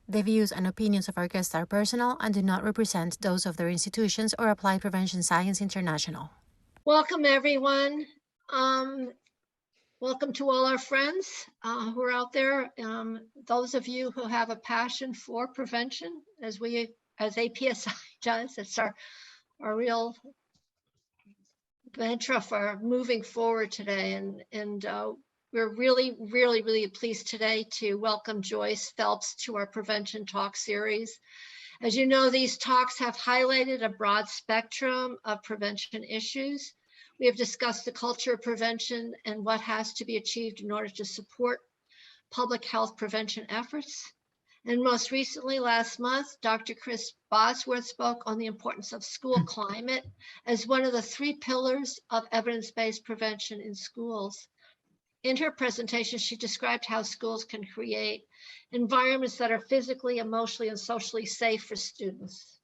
The views and opinions of our guests are personal and do not represent those of their institutions or Applied Prevention Science International. Welcome, everyone. Welcome to all our friends who are out there. Those of you who have a passion for prevention, as APSI does, it's our real mantra for moving forward today. And we're really pleased today to welcome Joyce Phelps to our Prevention Talk series. As you know, these talks have highlighted a broad spectrum of prevention issues. We have discussed the culture of prevention and what has to be achieved in order to support public health prevention efforts. And most recently, last month, Dr. Kris Bosworth spoke on the importance of school climate as one of the 3 pillars of evidence-based prevention in schools. In her presentation, she described how schools can create environments that are physically, emotionally, and socially safe for students.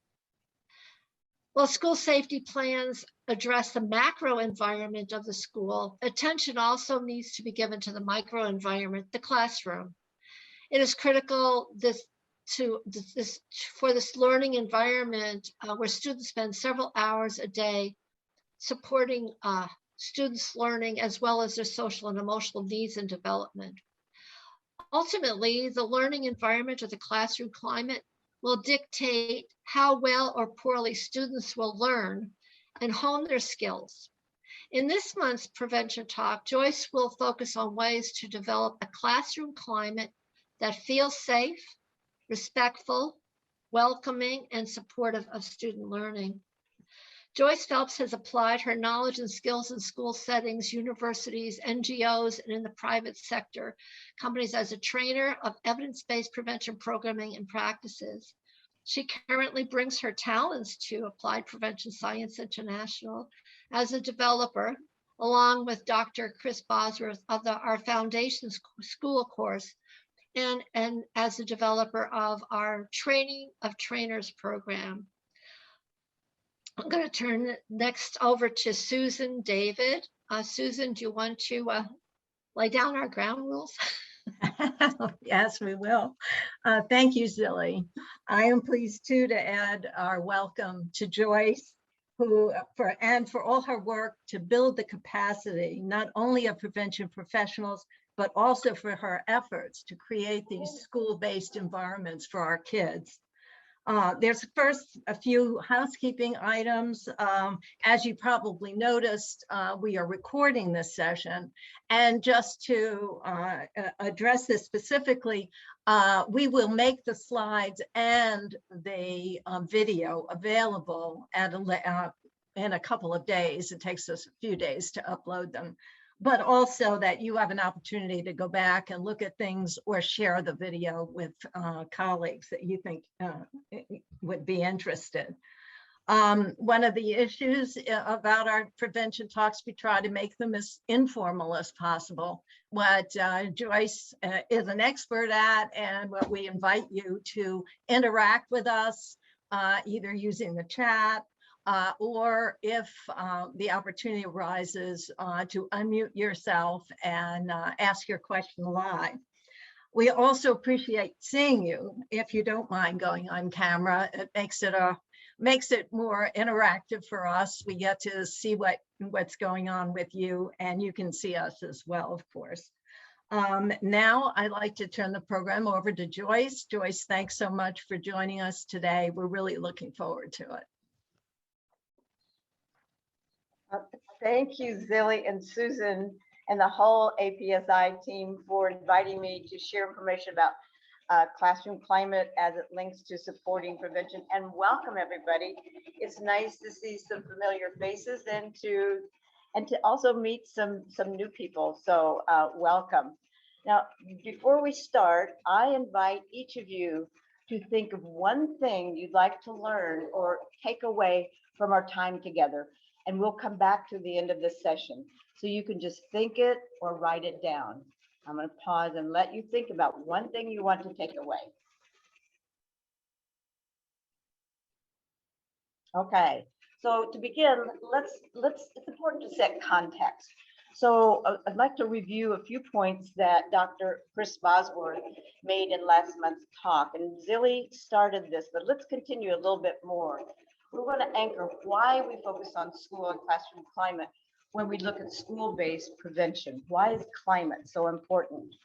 While school safety plans address the macro environment of the school, attention also needs to be given to the micro environment, the classroom. It is critical for this learning environment where students spend several hours a day supporting students' learning as well as their social and emotional needs and development. Ultimately, the learning environment or the classroom climate will dictate how well or poorly students will learn and hone their skills. In this month's Prevention Talk, Joyce will focus on ways to develop a classroom climate that feels safe, respectful, welcoming, and supportive of student learning. Joyce Phelps has applied her knowledge and skills in school settings, universities, NGOs, and in the private sector companies as a trainer of evidence-based prevention programming and practices. She currently brings her talents to Applied Prevention Science International as a developer, along with Dr. Kris Bosworth of our Foundation School course, and as a developer of our Training of Trainers program. I'm going to turn next over to Susan David. Susan, do you want to lay down our ground rules? Yes, we will. Thank you, Zilly. I am pleased too to add our welcome to Joyce, who for all her work to build the capacity not only of prevention professionals, but also for her efforts to create these school-based environments for our kids. There's first a few housekeeping items. As you probably noticed, we are recording this session. And just to address this specifically, we will make the slides and the video available in a couple of days. It takes us a few days to upload them, but also that you have an opportunity to go back and look at things or share the video with colleagues that you think would be interested. One of the issues about our prevention talks, we try to make them as informal as possible. What Joyce is an expert at, and what we invite you to interact with us, either using the chat, or if the opportunity arises to unmute yourself and ask your question live. We also appreciate seeing you. If you don't mind going on camera, it makes it more interactive for us. We get to see what's going on with you, and you can see us as well, of course. Now I'd like to turn the program over to Joyce. Joyce, thanks so much for joining us today. We're really looking forward to it. Thank you, Zilly and Susan and the whole APSI team for inviting me to share information about classroom climate as it links to supporting prevention. And welcome, everybody. It's nice to see some familiar faces and to also meet some new people. So welcome. Now, before we start, I invite each of you to think of one thing you'd like to learn or take away from our time together. And we'll come back to the end of this session. So you can just think it or write it down. I'm going to pause and let you think about one thing you want to take away. Okay, so to begin, it's important to set context. So I'd like to review a few points that Dr. Kris Bosworth made in last month's talk. And Zilly started this, but let's continue a little bit more. We want to anchor why we focus on school and classroom climate when we look at school-based prevention. Why is climate so important?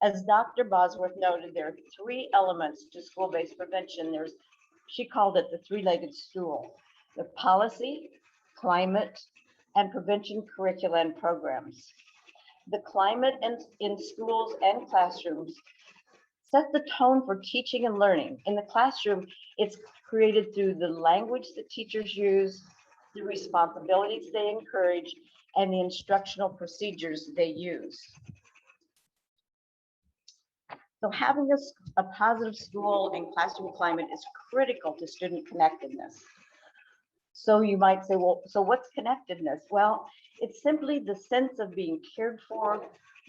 As Dr. Bosworth noted, there are three elements to school-based prevention. She called it the three-legged stool: the policy, climate, and prevention curricula and programs. The climate in schools and classrooms set the tone for teaching and learning. In the classroom, it's created through the language that teachers use, the responsibilities they encourage, and the instructional procedures they use. So having a positive school and classroom climate is critical to student connectedness. So you might say, well, so what's connectedness? Well, it's simply the sense of being cared for,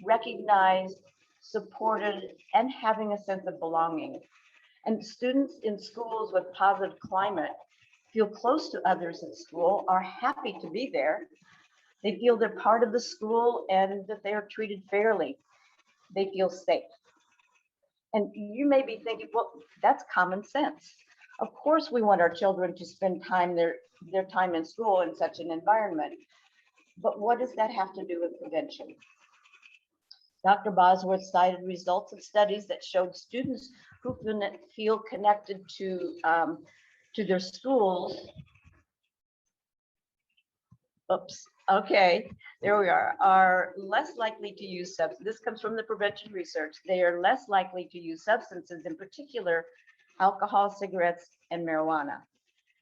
recognized, supported, and having a sense of belonging. And students in schools with positive climate feel close to others at school, are happy to be there. They feel they're part of the school and that they are treated fairly. They feel safe. And you may be thinking, well, that's common sense. Of course, we want our children to spend their time in school in such an environment. But what does that have to do with prevention? Dr. Bosworth cited results of studies that showed students who feel connected to their schools. Oops. Okay, there we are less likely to use substances. This comes from the prevention research. They are less likely to use substances, in particular, alcohol, cigarettes, and marijuana.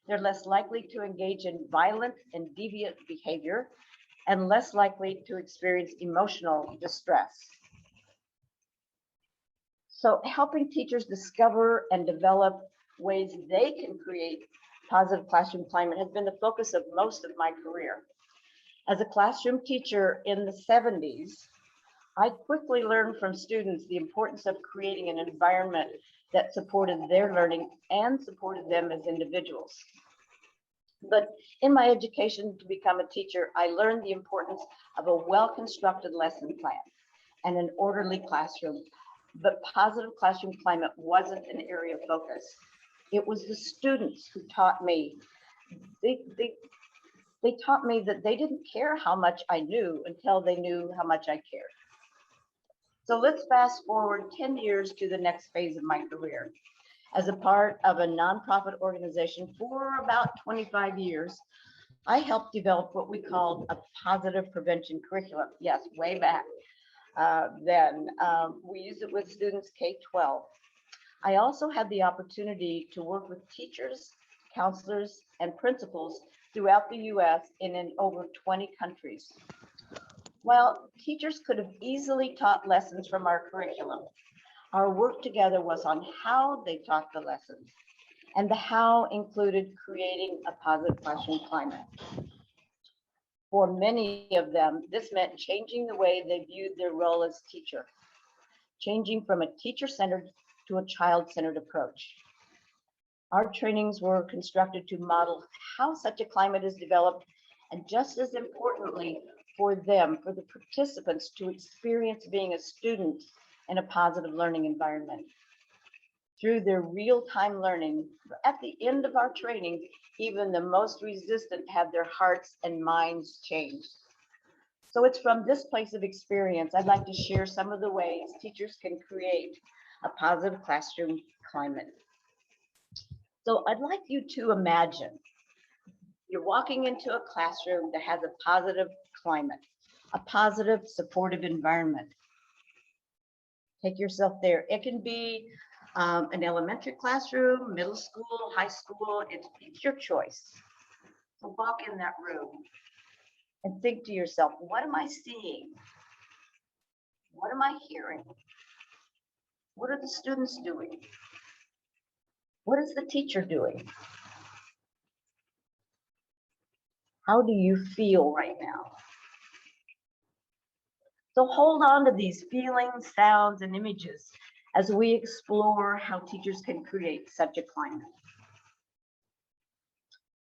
They're less likely to engage in violent and deviant behavior and less likely to experience emotional distress. So helping teachers discover and develop ways they can create positive classroom climate has been the focus of most of my career. As a classroom teacher in the 70s, I quickly learned from students the importance of creating an environment that supported their learning and supported them as individuals. But in my education to become a teacher, I learned the importance of a well-constructed lesson plan and an orderly classroom. But positive classroom climate wasn't an area of focus. It was the students who taught me. They taught me that they didn't care how much I knew until they knew how much I cared. So let's fast forward 10 years to the next phase of my career. As a part of a nonprofit organization for about 25 years, I helped develop what we called a positive prevention curriculum. Yes, way back then. We used it with students K-12. I also had the opportunity to work with teachers, counselors, and principals throughout the US and in over 20 countries. While teachers could have easily taught lessons from our curriculum, our work together was on how they taught the lessons, and the how included creating a positive classroom climate. For many of them, this meant changing the way they viewed their role as teacher, changing from a teacher-centered to a child-centered approach. Our trainings were constructed to model how such a climate is developed, and just as importantly, for them, for the participants to experience being a student in a positive learning environment. Through their real-time learning, at the end of our training, even the most resistant had their hearts and minds changed. So it's from this place of experience, I'd like to share some of the ways teachers can create a positive classroom climate. So I'd like you to imagine you're walking into a classroom that has a positive climate, a positive supportive environment. Take yourself there. It can be an elementary classroom, middle school, high school, it's your choice. So walk in that room and think to yourself, what am I seeing? What am I hearing? What are the students doing? What is the teacher doing? How do you feel right now? So hold on to these feelings, sounds, and images as we explore how teachers can create such a climate.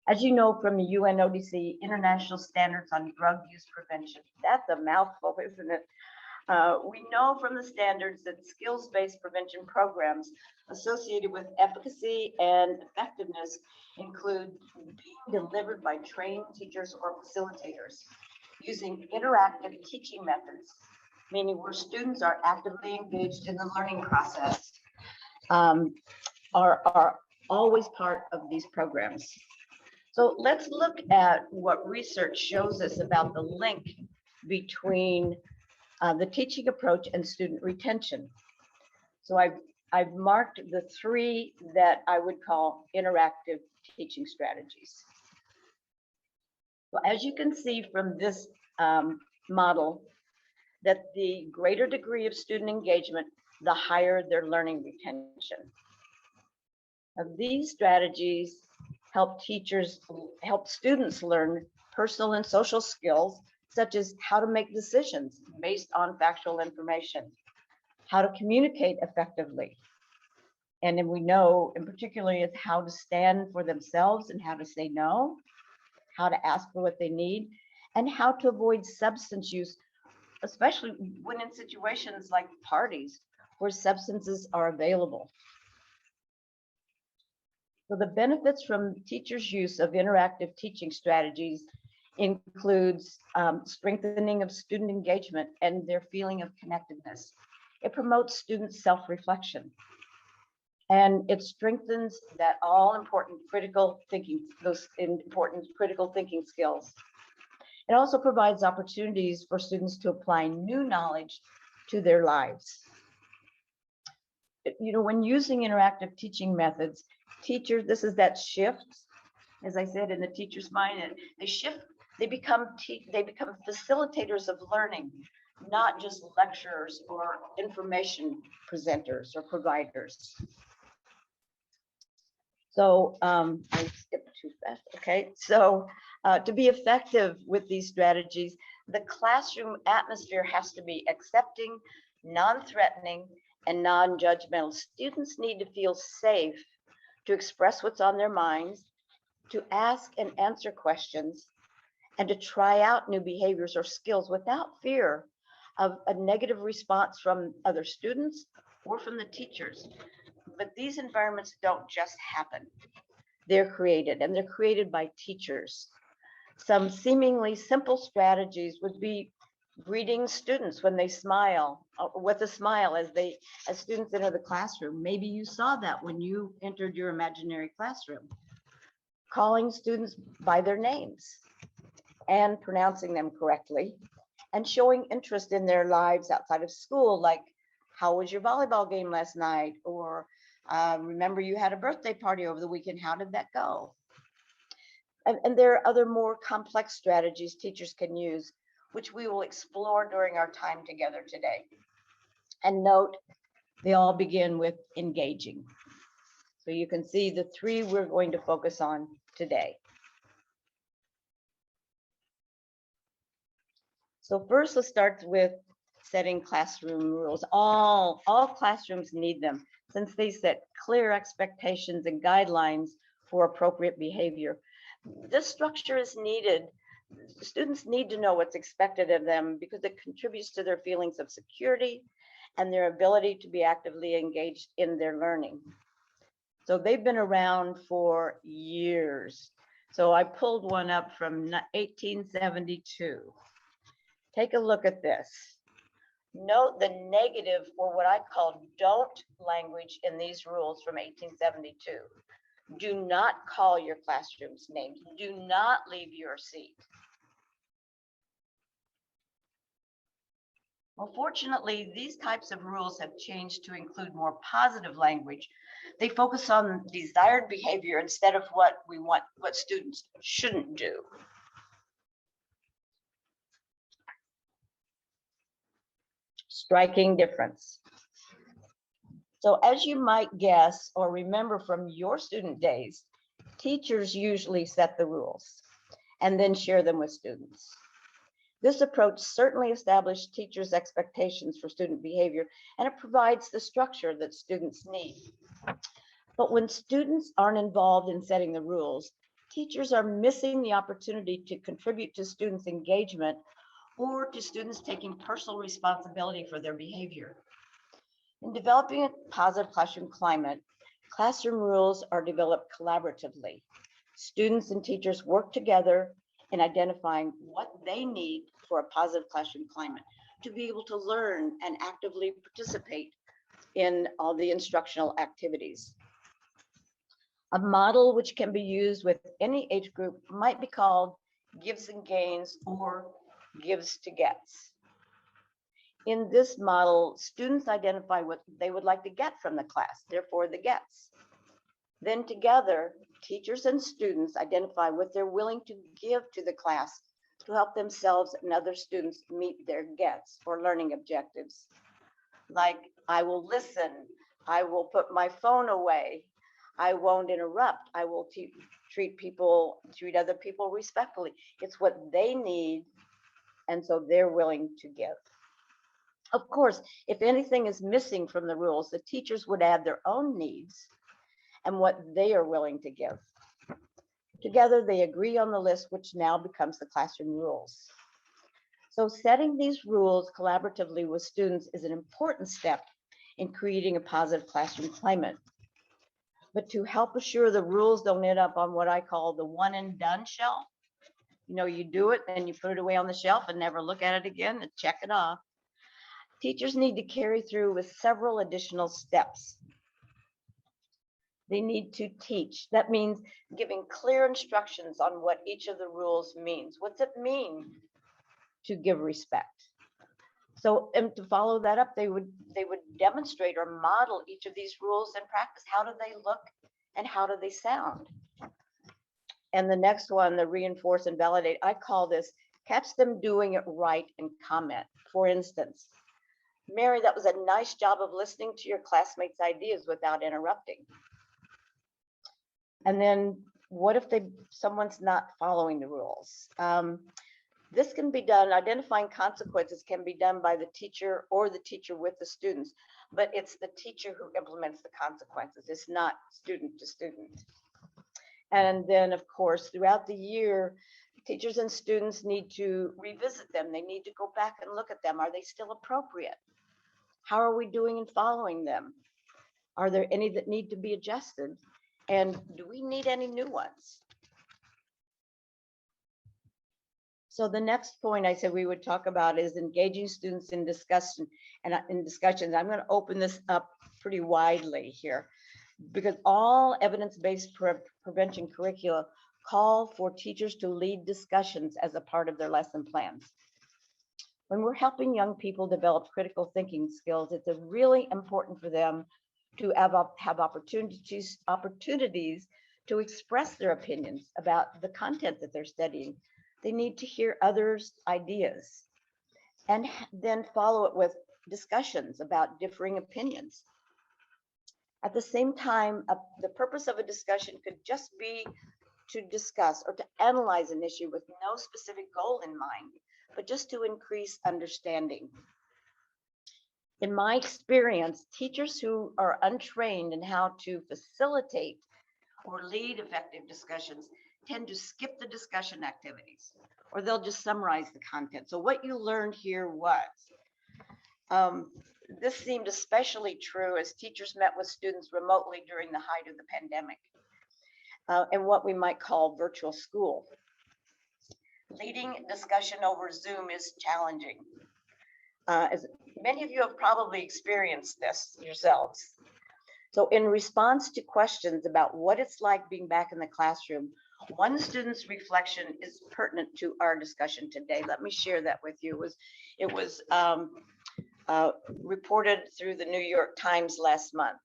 As you know from the UNODC International Standards on Drug Use Prevention, that's a mouthful, isn't it? We know from the standards that skills-based prevention programs associated with efficacy and effectiveness include being delivered by trained teachers or facilitators using interactive teaching methods, meaning where students are actively engaged in the learning process, are always part of these programs. So let's look at what research shows us about the link between the teaching approach and student retention. So I've marked the 3 that I would call interactive teaching strategies. So as you can see from this model, that the greater degree of student engagement, the higher their learning retention. Now, these strategies help students learn personal and social skills, such as how to make decisions based on factual information, how to communicate effectively. And then we know in particular is how to stand for themselves and how to say no, how to ask for what they need, and how to avoid substance use, especially when in situations like parties where substances are available. So the benefits from teachers' use of interactive teaching strategies includes strengthening of student engagement and their feeling of connectedness. It promotes student self-reflection, and it strengthens that all important critical thinking, those important critical thinking skills. It also provides opportunities for students to apply new knowledge to their lives. You know, when using interactive teaching methods, teachers, this is that shift, as I said, in the teacher's mind, and they shift, they become facilitators of learning, not just lecturers or information presenters or providers. So I skipped too fast. Okay, so to be effective with these strategies, the classroom atmosphere has to be accepting, non-threatening, and non-judgmental. Students need to feel safe to express what's on their minds, to ask and answer questions, and to try out new behaviors or skills without fear of a negative response from other students or from the teachers. But these environments don't just happen. They're created, and they're created by teachers. Some seemingly simple strategies would be greeting students when they smile, with a smile as students enter the classroom. Maybe you saw that when you entered your imaginary classroom. Calling students by their names and pronouncing them correctly, and showing interest in their lives outside of school, like, how was your volleyball game last night? Or remember you had a birthday party over the weekend, how did that go? And there are other more complex strategies teachers can use, which we will explore during our time together today. And note, they all begin with engaging. So you can see the 3 we're going to focus on today. So first, let's start with setting classroom rules. All classrooms need them, since they set clear expectations and guidelines for appropriate behavior. This structure is needed. Students need to know what's expected of them because it contributes to their feelings of security and their ability to be actively engaged in their learning. So they've been around for years. So I pulled one up from 1872. Take a look at this. Note the negative, or what I call don't language in these rules from 1872. Do not call your classroom's names. Do not leave your seat. Well, fortunately, these types of rules have changed to include more positive language. They focus on desired behavior instead of what students shouldn't do. Striking difference. So as you might guess or remember from your student days, teachers usually set the rules and then share them with students. This approach certainly established teachers' expectations for student behavior, and it provides the structure that students need. But when students aren't involved in setting the rules, teachers are missing the opportunity to contribute to students' engagement or to students taking personal responsibility for their behavior. In developing a positive classroom climate, classroom rules are developed collaboratively. Students and teachers work together in identifying what they need for a positive classroom climate to be able to learn and actively participate in all the instructional activities. A model which can be used with any age group might be called gives and gains or gives to gets. In this model, students identify what they would like to get from the class, therefore the gets. Then together, teachers and students identify what they're willing to give to the class to help themselves and other students meet their gets or learning objectives. Like, I will listen, I will put my phone away, I won't interrupt, I will treat other people respectfully. It's what they need, and so they're willing to give. Of course, if anything is missing from the rules, the teachers would add their own needs and what they are willing to give. Together, they agree on the list, which now becomes the classroom rules. So setting these rules collaboratively with students is an important step in creating a positive classroom climate. But to help assure the rules don't end up on what I call the one and done shelf, you do it and you put it away on the shelf and never look at it again and check it off. Teachers need to carry through with several additional steps. They need to teach. That means giving clear instructions on what each of the rules means. What's it mean to give respect? So, and to follow that up, they would demonstrate or model each of these rules in practice. How do they look and how do they sound? And the next one, the reinforce and validate, I call this catch them doing it right and comment. For instance, Mary, that was a nice job of listening to your classmates' ideas without interrupting. And then what if someone's not following the rules? This can be done, identifying consequences can be done by the teacher or the teacher with the students, but it's the teacher who implements the consequences. It's not student to student. And then, of course, throughout the year, teachers and students need to revisit them. They need to go back and look at them. Are they still appropriate? How are we doing in following them? Are there any that need to be adjusted? And do we need any new ones? So the next point I said we would talk about is engaging students in discussion and in discussions. I'm going to open this up pretty widely here because all evidence-based prevention curricula call for teachers to lead discussions as a part of their lesson plans. When we're helping young people develop critical thinking skills, it's really important for them to have opportunities to express their opinions about the content that they're studying. They need to hear others' ideas and then follow it with discussions about differing opinions. At the same time, the purpose of a discussion could just be to discuss or to analyze an issue with no specific goal in mind, but just to increase understanding. In my experience, teachers who are untrained in how to facilitate or lead effective discussions tend to skip the discussion activities, or they'll just summarize the content. So what you learned here was, this seemed especially true as teachers met with students remotely during the height of the pandemic, and what we might call virtual school. Leading discussion over Zoom is challenging. As many of you have probably experienced this yourselves. So in response to questions about what it's like being back in the classroom, one student's reflection is pertinent to our discussion today. Let me share that with you. It was reported through the New York Times last month.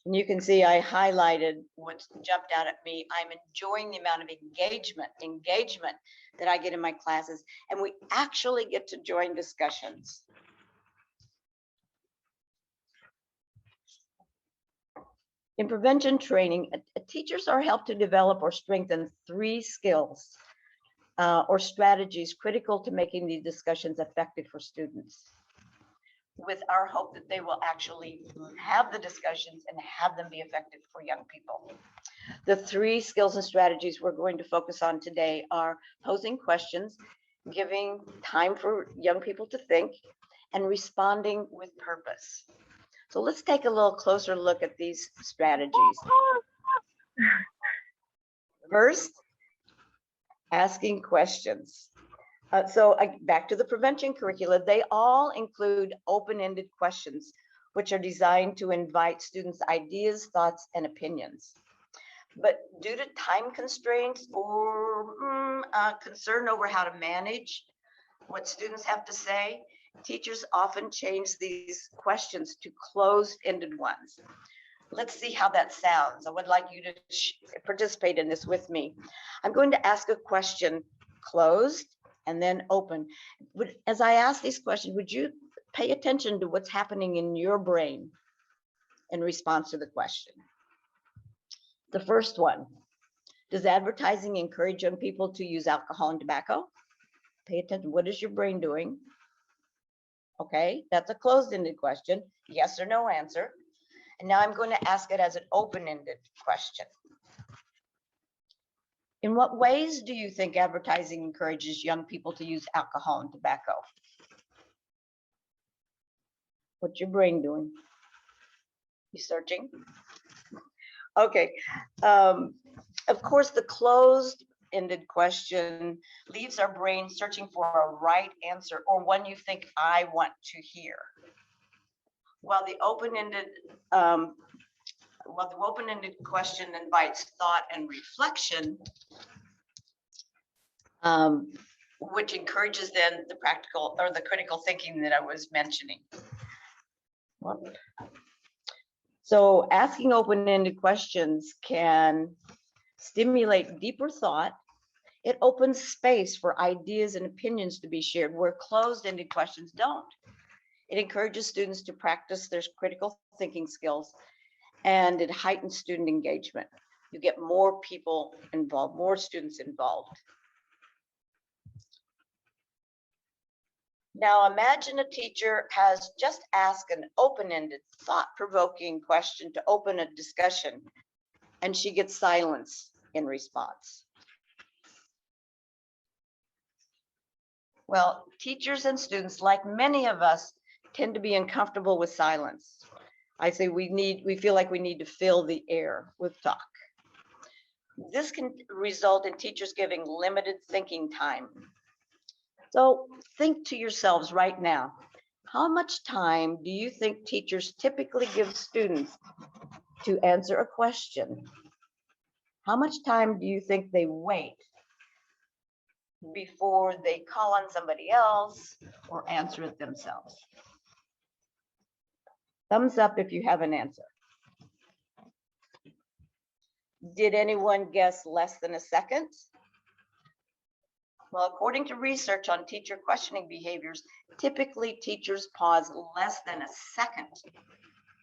And you can see I highlighted what jumped out at me. I'm enjoying the amount of engagement that I get in my classes, and we actually get to join discussions. In prevention training, teachers are helped to develop or strengthen 3 skills or strategies critical to making these discussions effective for students, with our hope that they will actually have the discussions and have them be effective for young people. The 3 skills and strategies we're going to focus on today are posing questions, giving time for young people to think, and responding with purpose. So let's take a little closer look at these strategies. First, asking questions. Back to the prevention curricula, they all include open-ended questions, which are designed to invite students' ideas, thoughts, and opinions. But due to time constraints or concern over how to manage what students have to say, teachers often change these questions to closed-ended ones. Let's see how that sounds. I would like you to participate in this with me. I'm going to ask a question closed and then open. As I ask these questions, would you pay attention to what's happening in your brain in response to the question? The first one, does advertising encourage young people to use alcohol and tobacco? Pay attention. What is your brain doing? Okay, that's a closed-ended question. Yes or no answer. And now I'm going to ask it as an open-ended question. In what ways do you think advertising encourages young people to use alcohol and tobacco? What's your brain doing? You searching? Okay. Of course, the closed-ended question leaves our brain searching for a right answer or one you think I want to hear. While the open-ended question invites thought and reflection, which encourages then the practical or the critical thinking that I was mentioning. So asking open-ended questions can stimulate deeper thought. It opens space for ideas and opinions to be shared where closed-ended questions don't. It encourages students to practice their critical thinking skills, and it heightens student engagement. You get more people involved, more students involved. Now imagine a teacher has just asked an open-ended, thought-provoking question to open a discussion, and she gets silence in response. Well, teachers and students, like many of us, tend to be uncomfortable with silence. I say we feel like we need to fill the air with talk. This can result in teachers giving limited thinking time. So think to yourselves right now, how much time do you think teachers typically give students to answer a question? How much time do you think they wait before they call on somebody else or answer it themselves? Thumbs up if you have an answer. Did anyone guess less than a second? Well, according to research on teacher questioning behaviors, typically teachers pause less than a second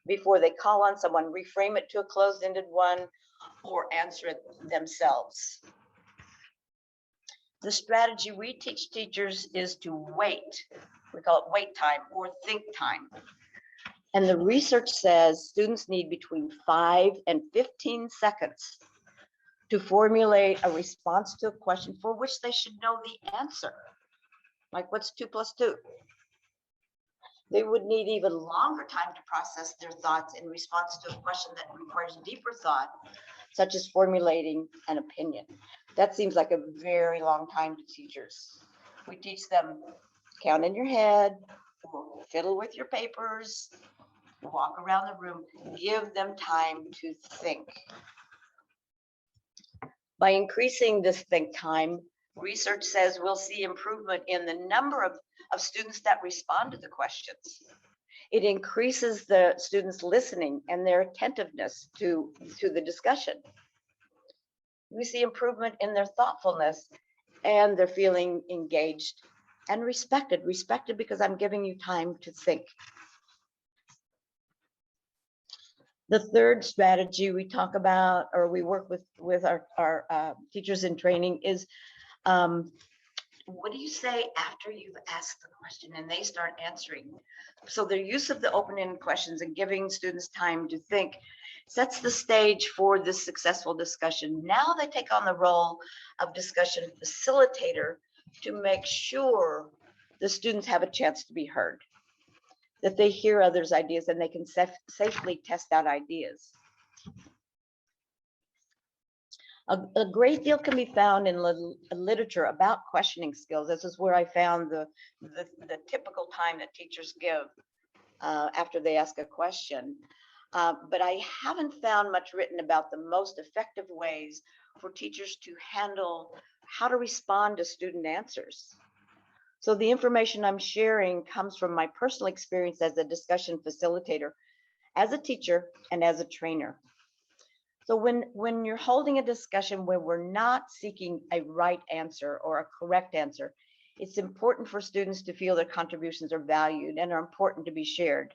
before they call on someone, reframe it to a closed-ended one, or answer it themselves. The strategy we teach teachers is to wait. We call it wait time or think time. And the research says students need between 5 and 15 seconds to formulate a response to a question for which they should know the answer. Like, what's 2 + 2? They would need even longer time to process their thoughts in response to a question that requires deeper thought, such as formulating an opinion. That seems like a very long time to teachers. We teach them count in your head, fiddle with your papers, walk around the room, give them time to think. By increasing this think time, research says we'll see improvement in the number of students that respond to the questions. It increases the students listening and their attentiveness to the discussion. We see improvement in their thoughtfulness and they're feeling engaged and respected because I'm giving you time to think. The third strategy we talk about, or we work with our teachers in training, is what do you say after you've asked the question and they start answering? So the use of the open-ended questions and giving students time to think sets the stage for this successful discussion. Now they take on the role of discussion facilitator to make sure the students have a chance to be heard, that they hear others' ideas and they can safely test out ideas. A great deal can be found in literature about questioning skills. This is where I found the typical time that teachers give after they ask a question. But I haven't found much written about the most effective ways for teachers to handle how to respond to student answers. So the information I'm sharing comes from my personal experience as a discussion facilitator, as a teacher, and as a trainer. So when you're holding a discussion where we're not seeking a right answer or a correct answer, it's important for students to feel their contributions are valued and are important to be shared.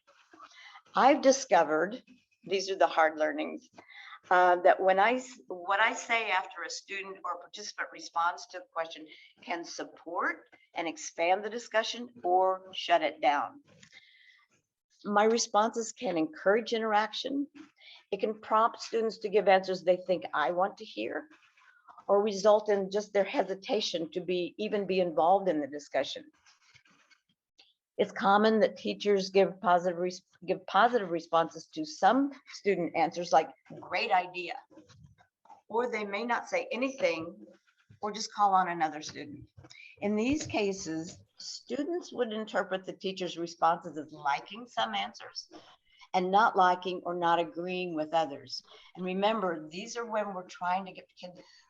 I've discovered, these are the hard learnings, that what I say after a student or participant responds to the question can support and expand the discussion or shut it down. My responses can encourage interaction. It can prompt students to give answers they think I want to hear, or result in just their hesitation to even be involved in the discussion. It's common that teachers give positive responses to some student answers like great idea, or they may not say anything or just call on another student. In these cases, students would interpret the teacher's responses as liking some answers and not liking or not agreeing with others. And remember, these are when we're trying to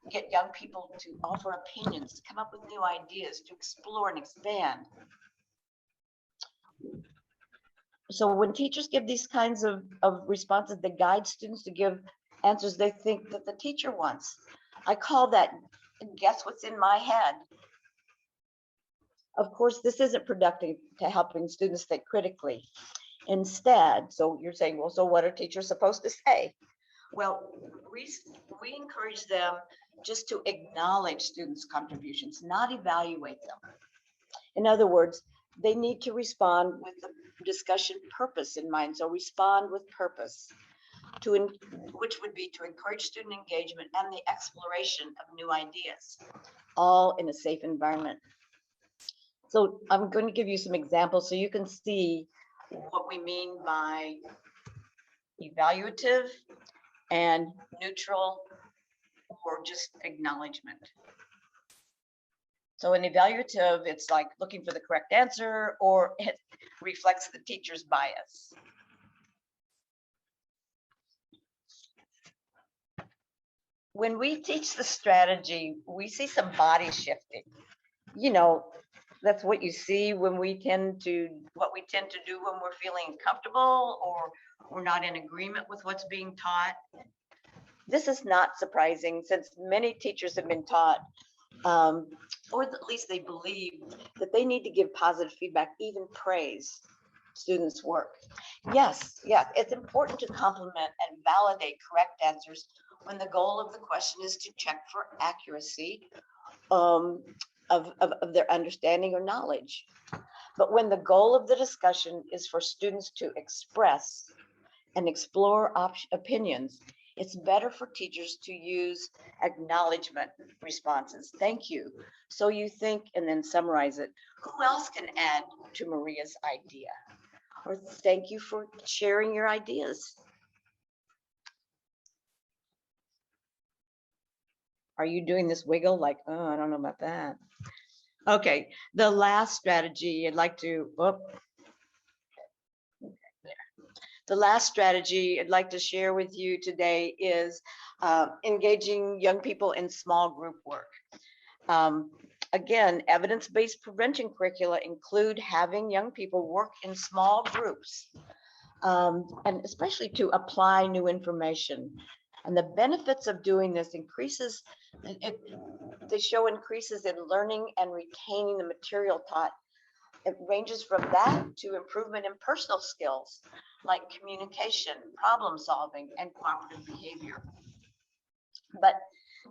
get young people to offer opinions, to come up with new ideas, to explore and expand. So when teachers give these kinds of responses, they guide students to give answers they think that the teacher wants. I call that guess what's in my head. Of course, this isn't productive to helping students think critically. Instead, so you're saying, well, so what are teachers supposed to say? Well, we encourage them just to acknowledge students' contributions, not evaluate them. In other words, they need to respond with the discussion purpose in mind. So respond with purpose, which would be to encourage student engagement and the exploration of new ideas, all in a safe environment. So I'm going to give you some examples so you can see what we mean by evaluative and neutral or just acknowledgement. So in evaluative, it's like looking for the correct answer, or it reflects the teacher's bias. When we teach the strategy, we see some body shifting. You know, that's what you see when we tend to do when we're feeling comfortable or we're not in agreement with what's being taught. This is not surprising since many teachers have been taught, or at least they believe that they need to give positive feedback, even praise students' work. Yes, it's important to compliment and validate correct answers when the goal of the question is to check for accuracy of their understanding or knowledge. But when the goal of the discussion is for students to express and explore opinions, it's better for teachers to use acknowledgement responses. Thank you. So you think and then summarize it. Who else can add to Maria's idea? Or thank you for sharing your ideas. Are you doing this wiggle like, oh, I don't know about that. Okay, the last strategy I'd like to, the last strategy I'd like to share with you today is engaging young people in small group work. Again, evidence-based prevention curricula include having young people work in small groups, and especially to apply new information. And the benefits of doing this they show increases in learning and retaining the material taught. It ranges from that to improvement in personal skills like communication, problem solving, and cooperative behavior. But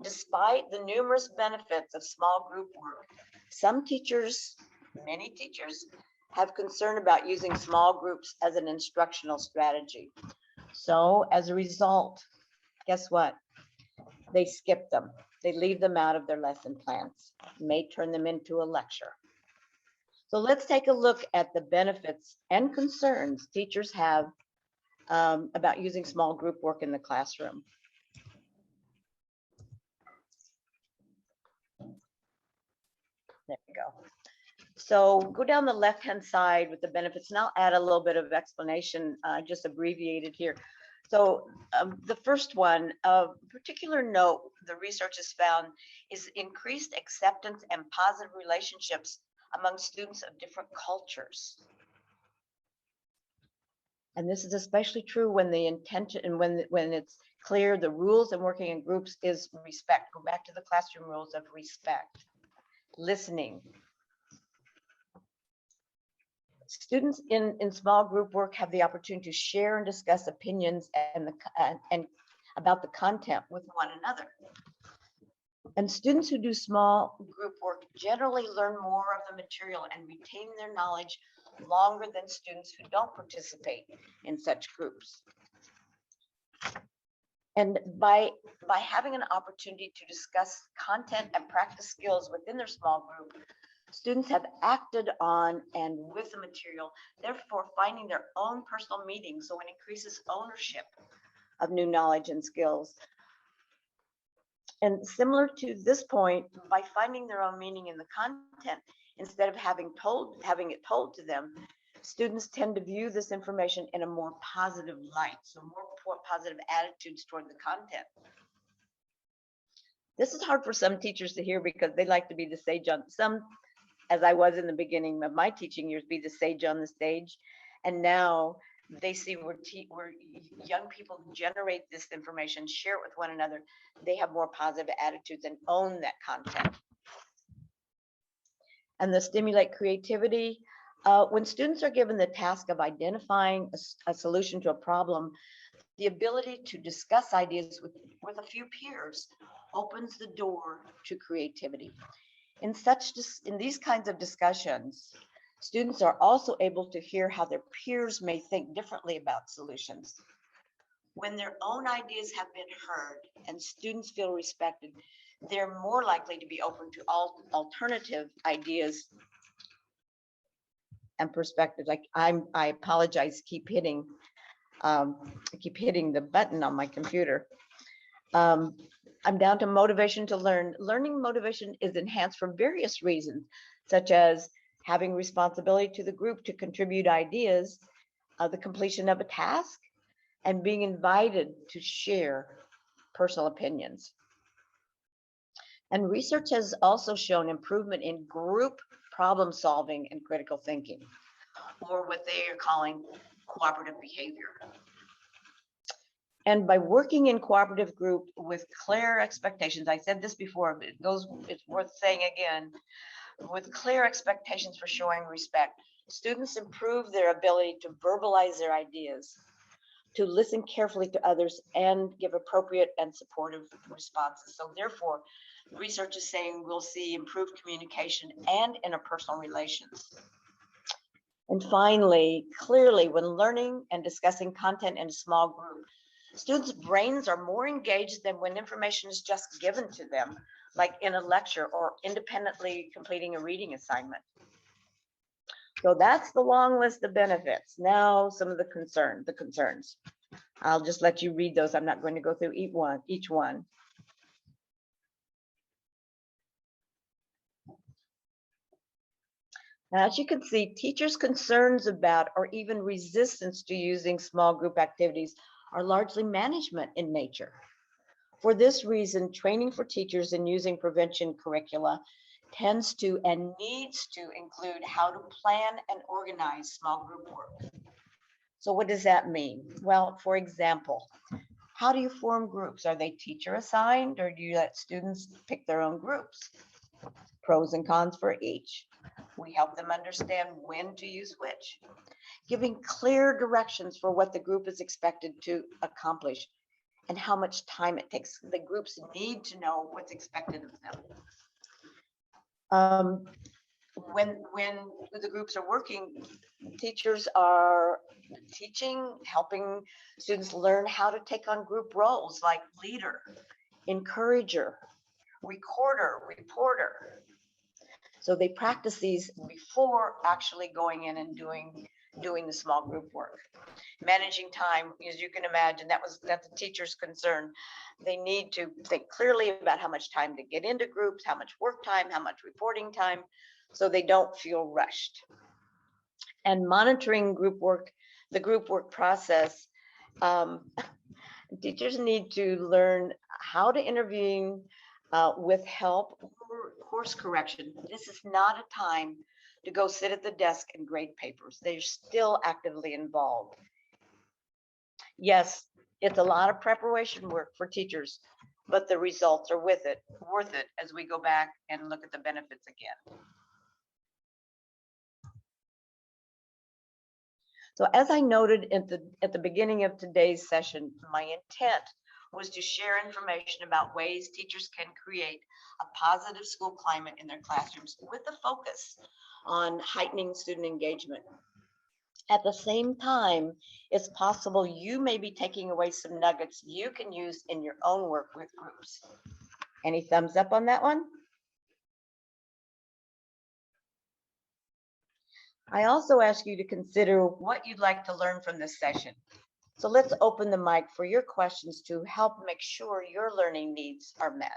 despite the numerous benefits of small group work, Some teachers, many teachers, have concern about using small groups as an instructional strategy. So as a result, guess what? They skip them. They leave them out of their lesson plans, may turn them into a lecture. So let's take a look at the benefits and concerns teachers have about using small group work in the classroom. There we go. So go down the left-hand side with the benefits, and I'll add a little bit of explanation, just abbreviated here. So the first one, of particular note, the research has found is increased acceptance and positive relationships among students of different cultures. And this is especially true when the intention and when it's clear the rules and working in groups is respect. Go back to the classroom rules of respect, listening. Students in small group work have the opportunity to share and discuss opinions and about the content with one another. And students who do small group work generally learn more of the material and retain their knowledge longer than students who don't participate in such groups. And by having an opportunity to discuss content and practice skills within their small group, students have acted on and with the material, therefore finding their own personal meaning. So it increases ownership of new knowledge and skills. And similar to this point, by finding their own meaning in the content, instead of having it told to them, students tend to view this information in a more positive light, so more positive attitudes toward the content. This is hard for some teachers to hear because they like to be the sage on some, as I was in the beginning of my teaching years, be the sage on the stage. And now they see where young people generate this information, share it with one another. They have more positive attitudes and own that content. And the stimulate creativity. When students are given the task of identifying a solution to a problem, the ability to discuss ideas with a few peers opens the door to creativity. In these kinds of discussions, students are also able to hear how their peers may think differently about solutions. When their own ideas have been heard and students feel respected, they're more likely to be open to alternative ideas and perspectives. Like I apologize, keep hitting the button on my computer. I'm down to motivation to learn. Learning motivation is enhanced for various reasons, such as having responsibility to the group to contribute ideas, the completion of a task, and being invited to share personal opinions. And research has also shown improvement in group problem solving and critical thinking, or what they are calling cooperative behavior. And by working in cooperative group with clear expectations, I said this before, but it's worth saying again, with clear expectations for showing respect, students improve their ability to verbalize their ideas, to listen carefully to others, and give appropriate and supportive responses. So therefore, research is saying we'll see improved communication and interpersonal relations. And finally, clearly, when learning and discussing content in a small group, students' brains are more engaged than when information is just given to them, like in a lecture or independently completing a reading assignment. So that's the long list of benefits. Now, some of the concerns. I'll just let you read those. I'm not going to go through each one. Now, as you can see, teachers' concerns about or even resistance to using small group activities are largely management in nature. For this reason, training for teachers in using prevention curricula tends to and needs to include how to plan and organize small group work. So what does that mean? Well, for example, how do you form groups? Are they teacher assigned, or do you let students pick their own groups? Pros and cons for each. We help them understand when to use which. Giving clear directions for what the group is expected to accomplish and how much time it takes. The groups need to know what's expected of them. When the groups are working, teachers are teaching, helping students learn how to take on group roles like leader, encourager, recorder, reporter. So they practice these before actually going in and doing the small group work. Managing time, as you can imagine, that's the teacher's concern. They need to think clearly about how much time to get into groups, how much work time, how much reporting time, so they don't feel rushed. And monitoring group work, the group work process, teachers need to learn how to intervene with help or course correction. This is not a time to go sit at the desk and grade papers. They're still actively involved. Yes, it's a lot of preparation work for teachers, but the results are worth it as we go back and look at the benefits again. So as I noted at the beginning of today's session, my intent was to share information about ways teachers can create a positive school climate in their classrooms with a focus on heightening student engagement. At the same time, it's possible you may be taking away some nuggets you can use in your own work with groups. Any thumbs up on that one? I also ask you to consider what you'd like to learn from this session. So let's open the mic for your questions to help make sure your learning needs are met.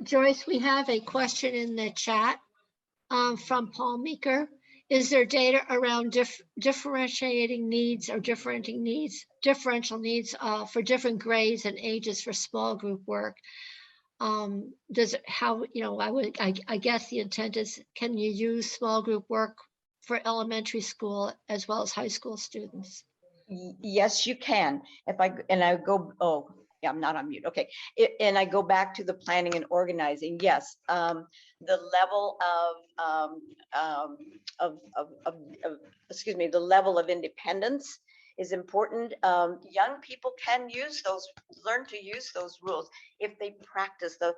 Joyce, we have a question in the chat from Paul Meeker. Is there data around differentiating needs or differential needs for different grades and ages for small group work? Does it, how, you know, I guess the intent is, can you use small group work for elementary school as well as high school students? Yes, you can. I'm not on mute. Okay. And I go back to the planning and organizing. Yes. The level the level of independence is important. Young people can learn to use those rules if they practice the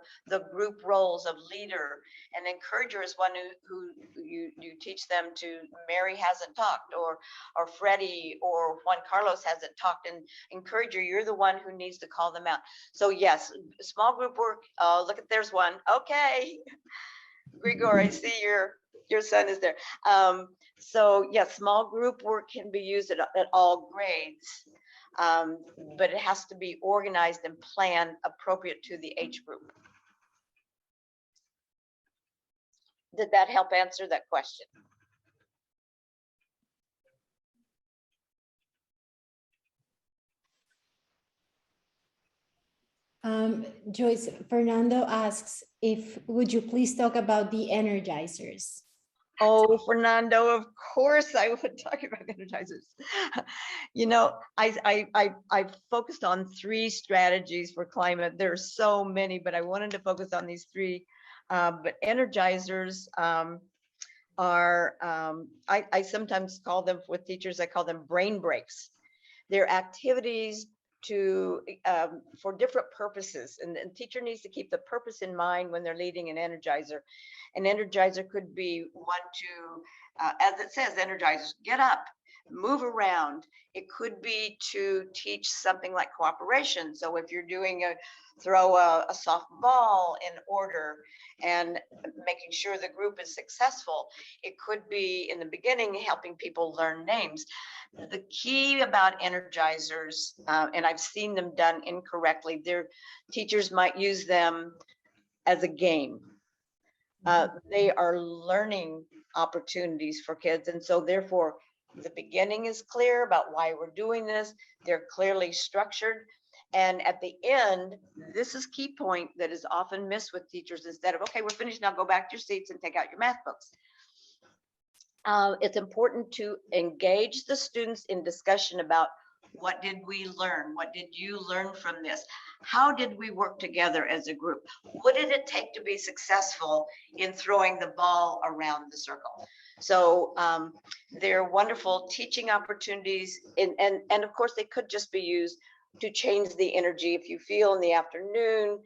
group roles of leader and encourager is one who you teach them to. Mary hasn't talked, or Freddie or Juan Carlos hasn't talked, and encourager, you're the one who needs to call them out. So yes, small group work. Look at, there's one. Okay, Grigor, I see your son is there. So yes, small group work can be used at all grades, but it has to be organized and planned appropriate to the age group. Did that help answer that question? Joyce, Fernando asks would you please talk about the energizers? Oh, Fernando, of course I would talk about energizers. You know, I focused on 3 strategies for climate. There's so many, but I wanted to focus on these 3. But energizers are, I sometimes call them, with teachers, I call them brain breaks. They're activities for different purposes, and the teacher needs to keep the purpose in mind when they're leading an energizer. An energizer could be one to, as it says, energizers, get up, move around. It could be to teach something like cooperation. So if you're doing throw a soft ball in order and making sure the group is successful, it could be in the beginning helping people learn names. The key about energizers, and I've seen them done incorrectly, their teachers might use them as a game. They are learning opportunities for kids, and so therefore the beginning is clear about why we're doing this. They're clearly structured, and at the end, this is key point that is often missed with teachers. Instead of, okay, we're finished now, go back to your seats and take out your math books. It's important to engage the students in discussion about What did we learn? What did you learn from this? How did we work together as a group? What did it take to be successful in throwing the ball around the circle? So they're wonderful teaching opportunities. And of course, they could just be used to change the energy. If you feel in the afternoon,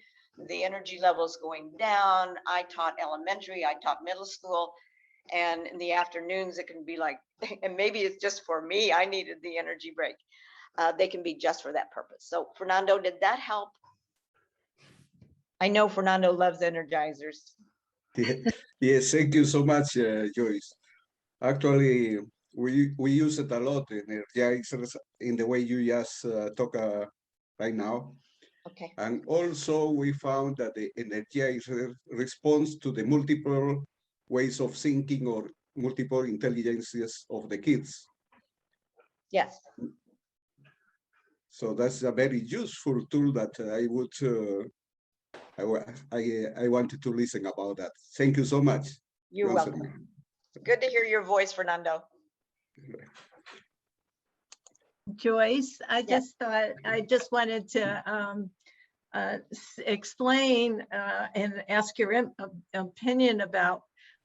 the energy level is going down. I taught elementary, I taught middle school. And in the afternoons, it can be like, and maybe it's just for me, I needed the energy break. They can be just for that purpose. So Fernando, did that help? I know Fernando loves energizers. Yes, thank you so much, Joyce. Actually, we use it a lot, energizers, in the way you just talk right now. Okay. And also we found that the energizer responds to the multiple ways of thinking or multiple intelligences of the kids. Yes. So that's a very useful tool that I would, I wanted to listen about that. Thank you so much. You're welcome. Good to hear your voice, Fernando. Joyce, I just thought, I just wanted to explain and ask your opinion about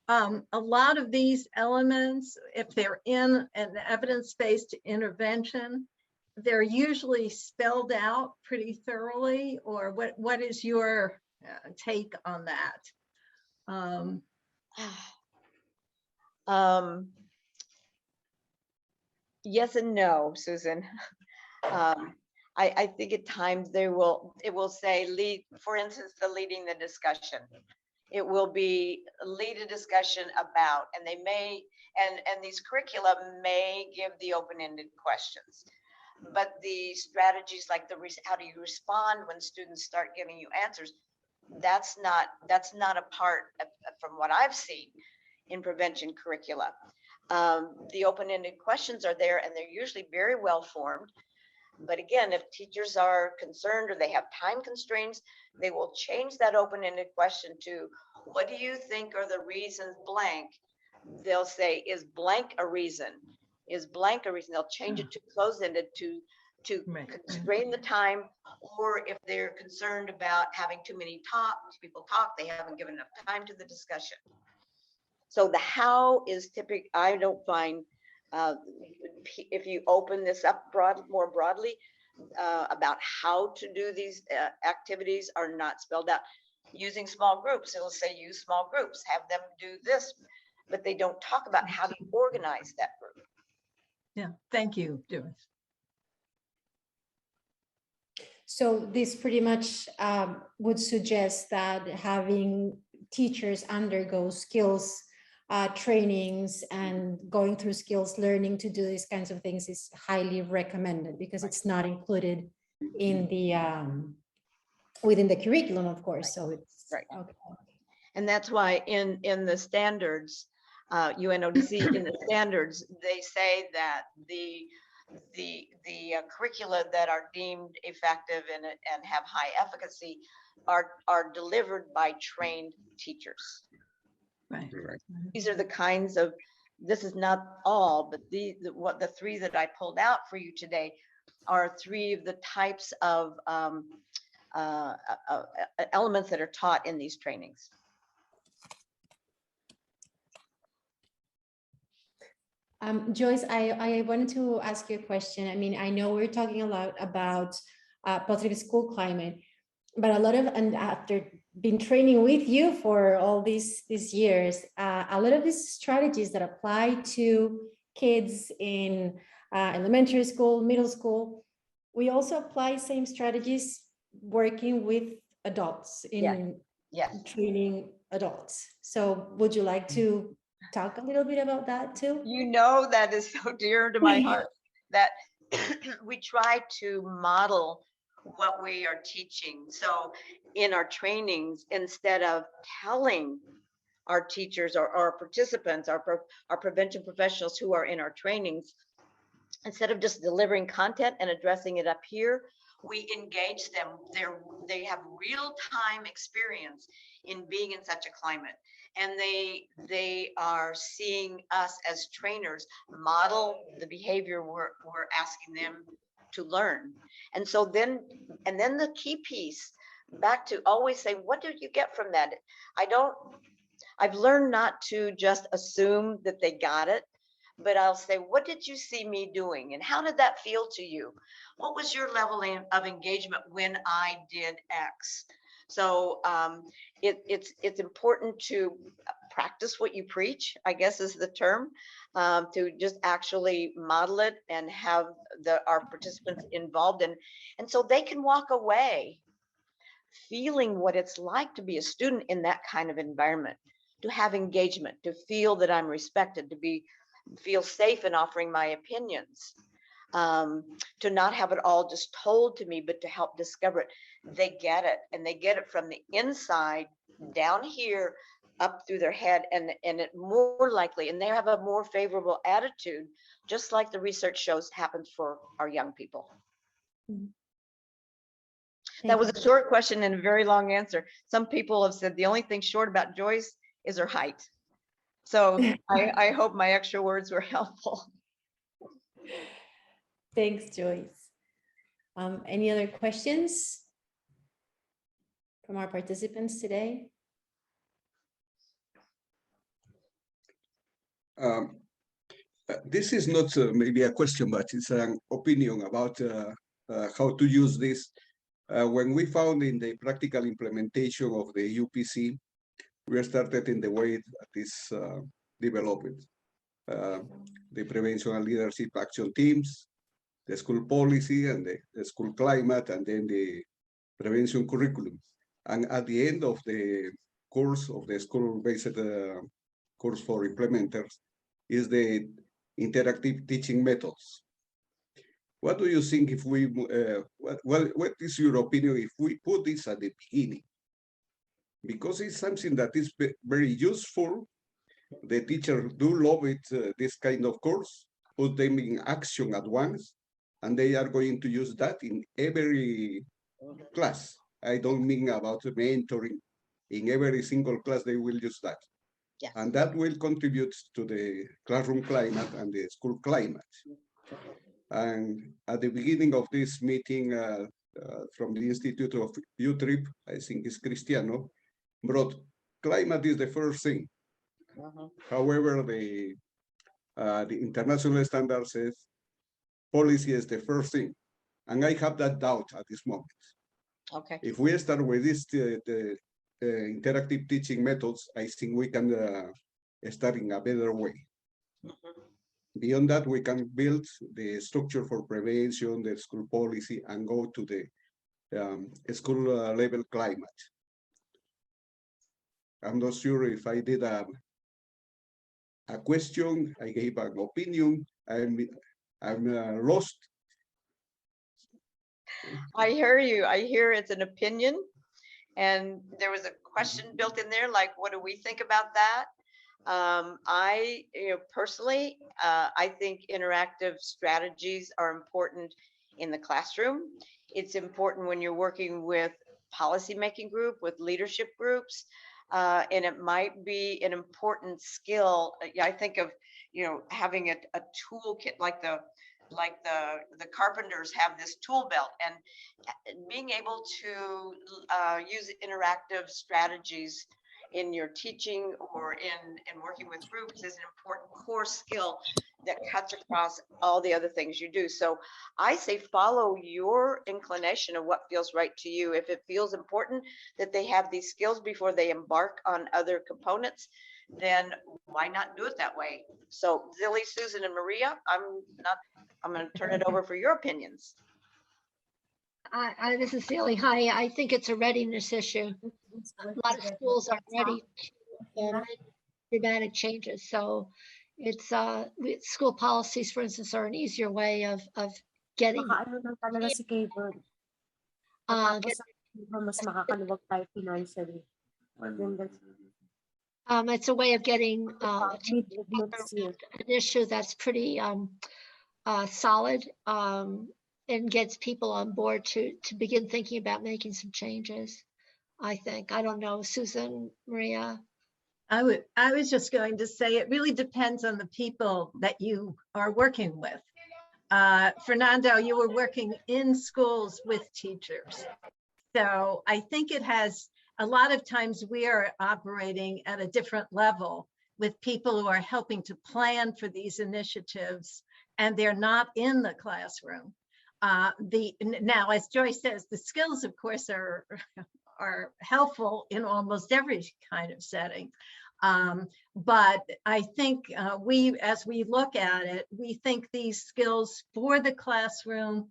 a lot of these elements. If they're in an evidence-based intervention, they're usually spelled out pretty thoroughly, or what is your take on that? Yes and no, Susan. I think at times it will say lead, for instance, the leading the discussion. It will be lead a discussion about, and they may, and these curricula may give the open-ended questions. But the strategies like how do you respond when students start giving you answers, that's not a part of, from what I've seen in prevention curricula. The open-ended questions are there, and they're usually very well formed. But again, if teachers are concerned or they have time constraints, they will change that open-ended question to, what do you think are the reasons blank? They'll say, is blank a reason? Is blank a reason? They'll change it to closed-ended to constrain the time, or if they're concerned about having too many people talk, they haven't given enough time to the discussion. So the how is typical. I don't find, if you open this up more broadly about how to do these activities are not spelled out. Using small groups, it'll say use small groups, have them do this, but they don't talk about how to organize that group. Yeah, thank you, Joyce. So this pretty much would suggest that having teachers undergo skills trainings and going through skills learning to do these kinds of things is highly recommended, because it's not included in the within the curriculum, of course. So it's right. Okay. And that's why in the standards, UNODC, in the standards, they say that the curricula that are deemed effective and have high efficacy are delivered by trained teachers. Right. These are the kinds of, this is not all, but the three that I pulled out for you today are three of the types of elements that are taught in these trainings. Joyce, I wanted to ask you a question. I mean, I know we're talking a lot about positive school climate, but a lot of, and after been training with you for all these years, a lot of these strategies that apply to kids in elementary school, middle school, we also apply same strategies working with adults in training adults. So would you like to talk a little bit about that too? You know, that is so dear to my heart, that we try to model what we are teaching. So in our trainings, instead of telling our teachers or our participants, our prevention professionals who are in our trainings, instead of just delivering content and addressing it up here, we engage them. They have real-time experience in being in such a climate. And they are seeing us as trainers model the behavior we're asking them to learn. And so then the key piece, back to always say, what did you get from that? I've learned not to just assume that they got it, but I'll say, what did you see me doing? And how did that feel to you? What was your level of engagement when I did X? So it's important to practice what you preach, I guess is the term, to just actually model it and have our participants involved in, and so they can walk away feeling what it's like to be a student in that kind of environment, to have engagement, to feel that I'm respected, to feel safe in offering my opinions, to not have it all just told to me, but to help discover it. They get it, and they get it from the inside down here up through their head, and it more likely, and they have a more favorable attitude, just like the research shows happens for our young people. That was a short question and a very long answer. Some people have said the only thing short about Joyce is her height. So I hope my extra words were helpful. Thanks, Joyce. Any other questions from our participants today? This is not maybe a question, but it's an opinion about how to use this. When we found in the practical implementation of the UPC, we started in the way that is developed. The prevention and leadership action teams, the school policy and the school climate, and then the prevention curriculum. And at the end of the course of the school-based course for implementers is the interactive teaching methods. What do you think if we, what is your opinion if we put this at the beginning? Because it's something that is very useful. The teachers do love it, this kind of course, put them in action at once, and they are going to use that in every class. I don't mean about mentoring. In every single class, they will use that. Yes. And that will contribute to the classroom climate and the school climate. And at the beginning of this meeting from the Institute of UTRIP, I think it's Cristiano, brought climate is the first thing. However, the international standard says policy is the first thing. And I have that doubt at this moment. Okay. If we start with this interactive teaching methods, I think we can start in a better way. Beyond that, we can build the structure for prevention, the school policy, and go to the school level climate. I'm not sure if I did a question, I gave an opinion, I'm lost. I hear you. I hear it's an opinion. And there was a question built in there, like, what do we think about that? Personally, I think interactive strategies are important in the classroom. It's important when you're working with policymaking group, with leadership groups, and it might be an important skill. I think of, having a toolkit like the carpenters have this tool belt, and being able to use interactive strategies in your teaching or in working with groups is an important core skill that cuts across all the other things you do. So I say follow your inclination of what feels right to you. If it feels important that they have these skills before they embark on other components, then why not do it that way? So Zilly, Susan, and Maria, I'm going to turn it over for your opinions. This is Celie. Hi, I think it's a readiness issue. A lot of schools are ready to make dramatic changes. So it's school policies, for instance, are an easier way of getting it's a way of getting an issue that's pretty solid and gets people on board to begin thinking about making some changes. I think. I don't know, Susan, Maria. I was just going to say it really depends on the people that you are working with. Fernando, you were working in schools with teachers. So I think it has, a lot of times we are operating at a different level with people who are helping to plan for these initiatives, and they're not in the classroom. Now, as Joyce says, the skills, of course, are helpful in almost every kind of setting. But I think as we look at it, we think these skills for the classroom,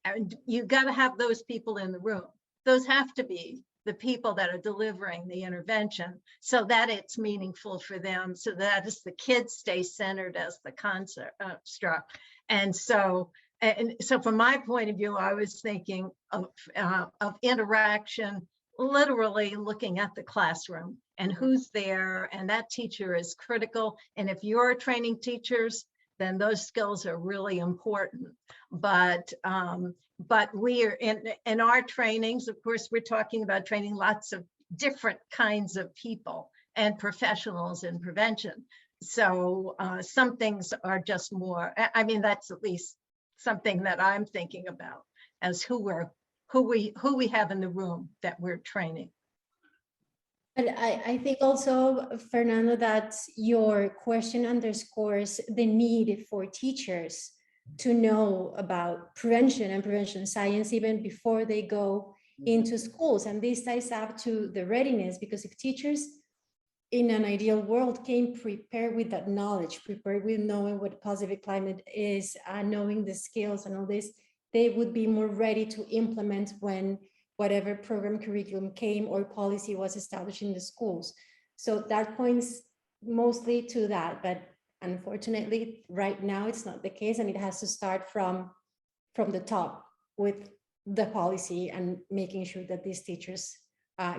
and you got to have those people in the room. Those have to be the people that are delivering the intervention so that it's meaningful for them, so that as the kids stay centered as the construct. And so from my point of view, I was thinking of interaction, literally looking at the classroom and who's there, and that teacher is critical. And if you're training teachers, then those skills are really important. But we are in our trainings, of course, we're talking about training lots of different kinds of people and professionals in prevention. So some things are just more, I mean, that's at least something that I'm thinking about as who we have in the room that we're training. And I think also, Fernando, that your question underscores the need for teachers to know about prevention and prevention science even before they go into schools. And this ties up to the readiness, because if teachers in an ideal world came prepared with that knowledge, prepared with knowing what positive climate is, knowing the skills and all this, they would be more ready to implement when whatever program curriculum came or policy was established in the schools. So that points mostly to that, but unfortunately, right now it's not the case, and it has to start from the top with the policy and making sure that these teachers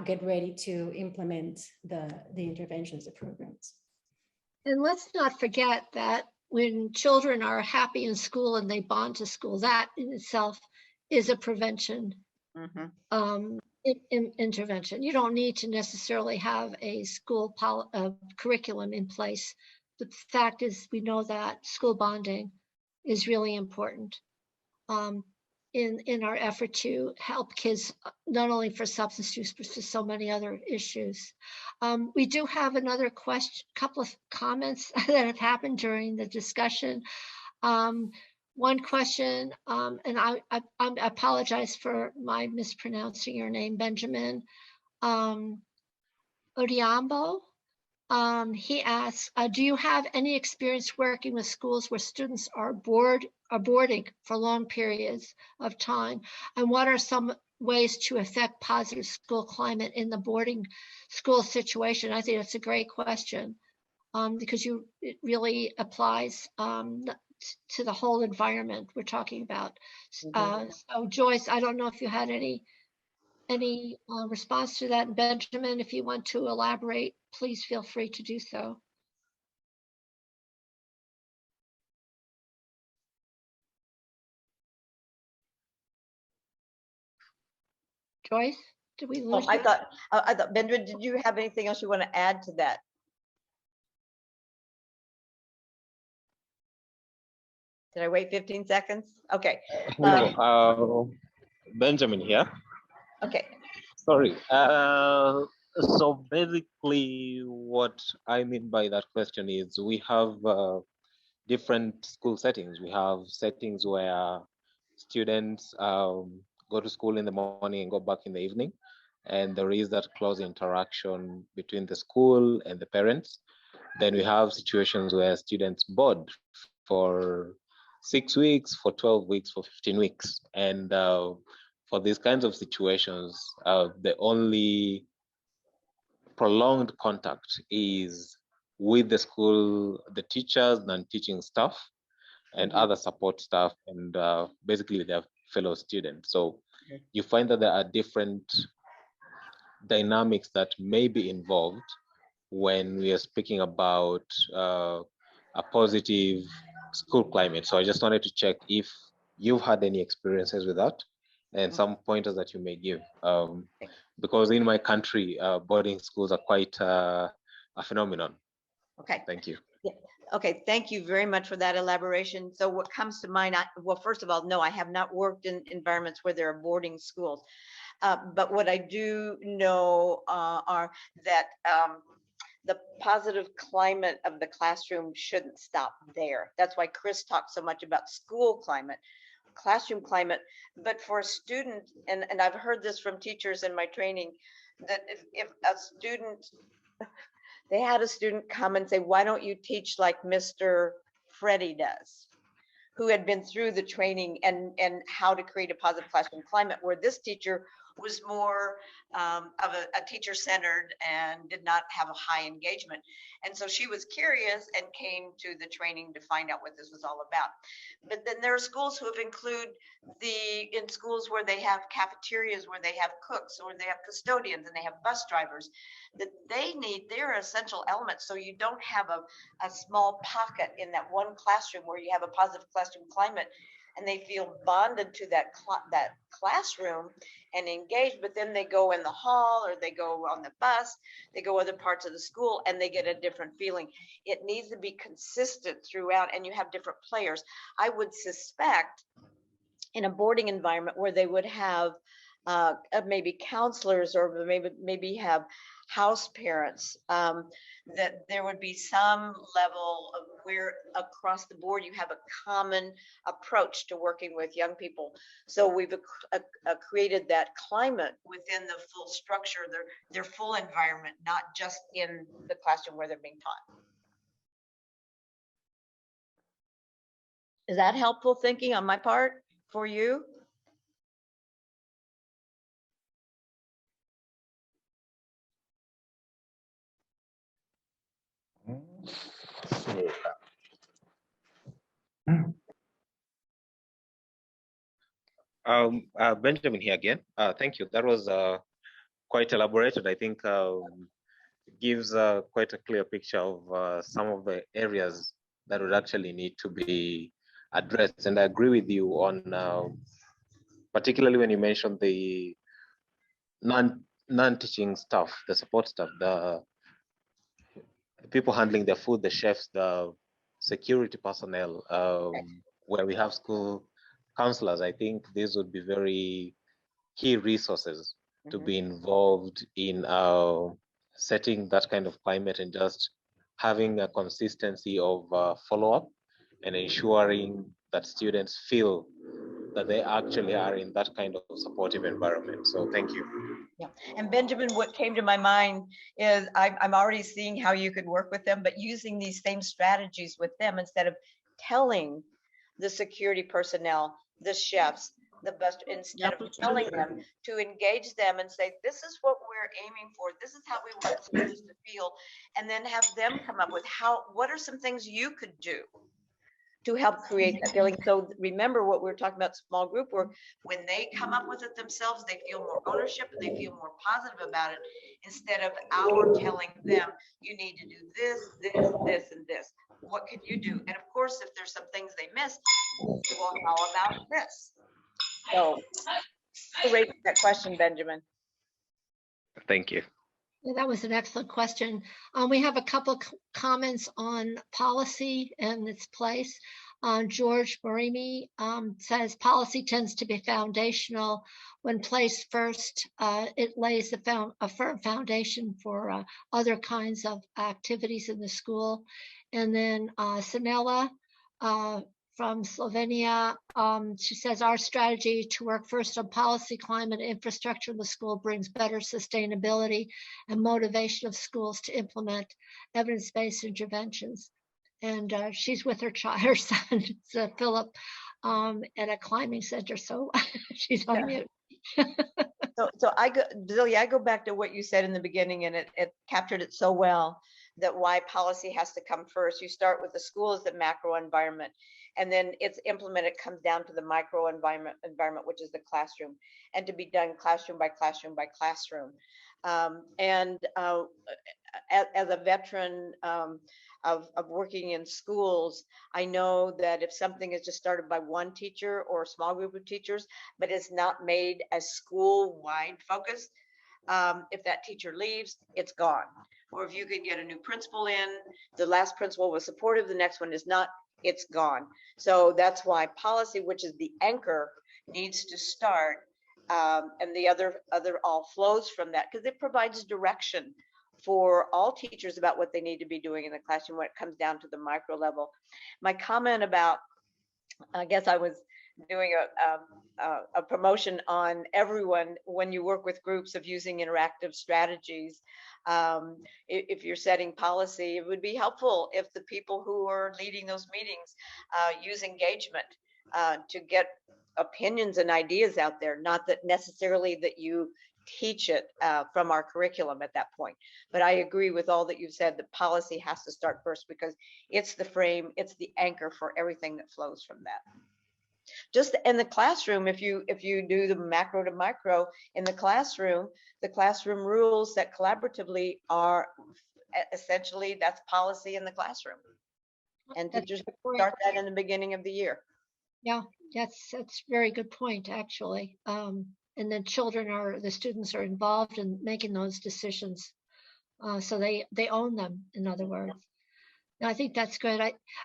get ready to implement the interventions, the programs. And let's not forget that when children are happy in school and they bond to school, that in itself is a prevention intervention. You don't need to necessarily have a school curriculum in place. The fact is, we know that school bonding is really important in our effort to help kids, not only for substance use, but for so many other issues. We do have another couple of comments that have happened during the discussion. One question, and I apologize for my mispronouncing your name, Benjamin Odiambo. He asks, do you have any experience working with schools where students are boarding for long periods of time? And what are some ways to affect positive school climate in the boarding school situation? I think that's a great question because it really applies to the whole environment we're talking about. So Joyce, I don't know if you had any response to that. Benjamin, if you want to elaborate, please feel free to do so. Joyce, did we lose you? I thought, Benjamin, did you have anything else you want to add to that? Did I wait 15 seconds? Okay. Hello, Benjamin here. Okay. Sorry. So basically what I mean by that question is we have different school settings. We have settings where students go to school in the morning and go back in the evening. And there is that close interaction between the school and the parents. Then we have situations where students board for 6 weeks, for 12 weeks, for 15 weeks. And for these kinds of situations, the only prolonged contact is with the school, the teachers, non-teaching staff, and other support staff, and basically their fellow students. So you find that there are different dynamics that may be involved when we are speaking about a positive school climate. So I just wanted to check if you've had any experiences with that and some pointers that you may give. Because in my country, boarding schools are quite a phenomenon. Okay. Thank you. Yeah. Okay, thank you very much for that elaboration. So what comes to mind, well, first of all, no, I have not worked in environments where there are boarding schools. But what I do know are that the positive climate of the classroom shouldn't stop there. That's why Kris talks so much about school climate, classroom climate. But for a student, and I've heard this from teachers in my training, that if a student, they had a student come and say, why don't you teach like Mr. Freddie does, who had been through the training and how to create a positive classroom climate, where this teacher was more of a teacher-centered and did not have a high engagement. And so she was curious and came to the training to find out what this was all about. But then there are schools who have included in schools where they have cafeterias, where they have cooks, or they have custodians, and they have bus drivers, that they're essential elements. So you don't have a small pocket in that one classroom where you have a positive classroom climate, and they feel bonded to that classroom and engaged, but then they go in the hall or they go on the bus, they go other parts of the school, and they get a different feeling. It needs to be consistent throughout, and you have different players. I would suspect in a boarding environment where they would have maybe counselors, or maybe have house parents, that there would be some level of where across the board you have a common approach to working with young people. So we've created that climate within the full structure, their full environment, not just in the classroom where they're being taught. Is that helpful thinking on my part for you? Benjamin here again. Thank you. That was quite elaborated. I think gives quite a clear picture of some of the areas that would actually need to be addressed. And I agree with you on, particularly when you mentioned the non-teaching staff, the support staff, the people handling the food, the chefs, the security personnel, where we have school counselors. I think these would be very key resources to be involved in setting that kind of climate and just having a consistency of follow-up and ensuring that students feel that they actually are in that kind of supportive environment. So thank you. Yeah, and Benjamin, what came to my mind is I'm already seeing how you could work with them, but using these same strategies with them instead of telling the security personnel, the chefs, the bus, instead of telling them, to engage them and say, this is what we're aiming for, this is how we want students to feel, and then have them come up with what are some things you could do to help create that feeling. So remember what we were talking about, small group work, when they come up with it themselves, they feel more ownership and they feel more positive about it, instead of our telling them, you need to do this, this, this, and this. What could you do? And of course, if there's some things they missed, well, how about this? So raise that question, Benjamin. Thank you. Yeah, that was an excellent question. We have a couple comments on policy and its place. George Marimi says policy tends to be foundational. When placed first, it lays a firm foundation for other kinds of activities in the school. And then Sanela from Slovenia, she says our strategy to work first on policy, climate, and infrastructure in the school brings better sustainability and motivation of schools to implement evidence-based interventions. And she's with her son, Philip, at a climbing center. So she's on mute. So Zelia, I go back to what you said in the beginning, and it captured it so well, that why policy has to come first. You start with the school as the macro environment, and then it's implemented, comes down to the micro environment, which is the classroom, and to be done classroom by classroom by classroom. As a veteran of working in schools, I know that if something is just started by one teacher or a small group of teachers, but it's not made a school-wide focus, if that teacher leaves, it's gone. or if you can get a new principal in, the last principal was supportive, the next one is not, it's gone. So that's why policy, which is the anchor, needs to start. And the other all flows from that, because it provides direction for all teachers about what they need to be doing in the classroom when it comes down to the micro level. My comment about, I guess I was doing a promotion on everyone when you work with groups of using interactive strategies. If you're setting policy, it would be helpful if the people who are leading those meetings use engagement to get opinions and ideas out there, not that necessarily that you teach it from our curriculum at that point. But I agree with all that you've said, that policy has to start first, because it's the frame, it's the anchor for everything that flows from that. Just in the classroom, if you do the macro to micro in the classroom rules that collaboratively are essentially, that's policy in the classroom. And teachers start that in the beginning of the year. Yeah, that's a very good point, actually. And then the students are involved in making those decisions. So they own them, in other words. And I think that's good.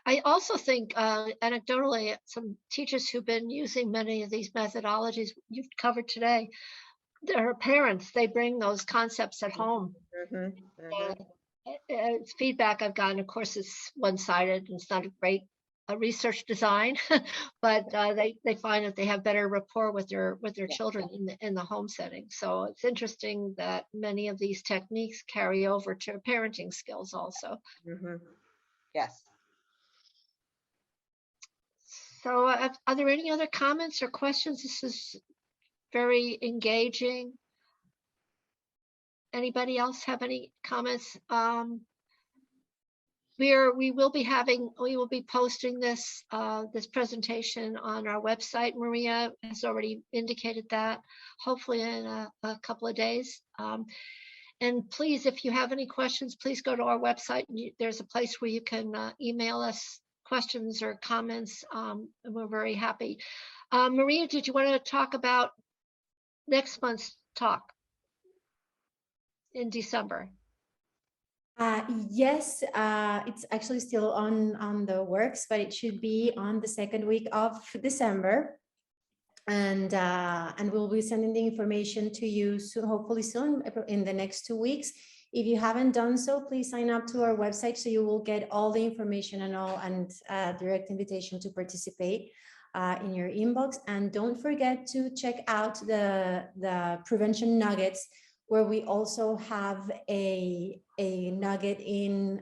I also think anecdotally, some teachers who've been using many of these methodologies you've covered today, their parents, they bring those concepts at home. Feedback I've gotten, of course, it's one-sided and it's not a great research design, but they find that they have better rapport with their children in the home setting. So it's interesting that many of these techniques carry over to parenting skills also. Yes. So are there any other comments or questions? This is very engaging. Anybody else have any comments? We will be posting this this presentation on our website. Maria has already indicated that, hopefully in a couple of days. And please, if you have any questions, please go to our website. There's a place where you can email us questions or comments, and we're very happy. Maria, did you want to talk about next month's talk in December? Yes, it's actually still on the works, but it should be on the second week of December. And we'll be sending the information to you soon, hopefully soon, in the next 2 weeks. If you haven't done so, please sign up to our website so you will get all the information and direct invitation to participate in your inbox. And don't forget to check out the prevention nuggets, where we also have a nugget in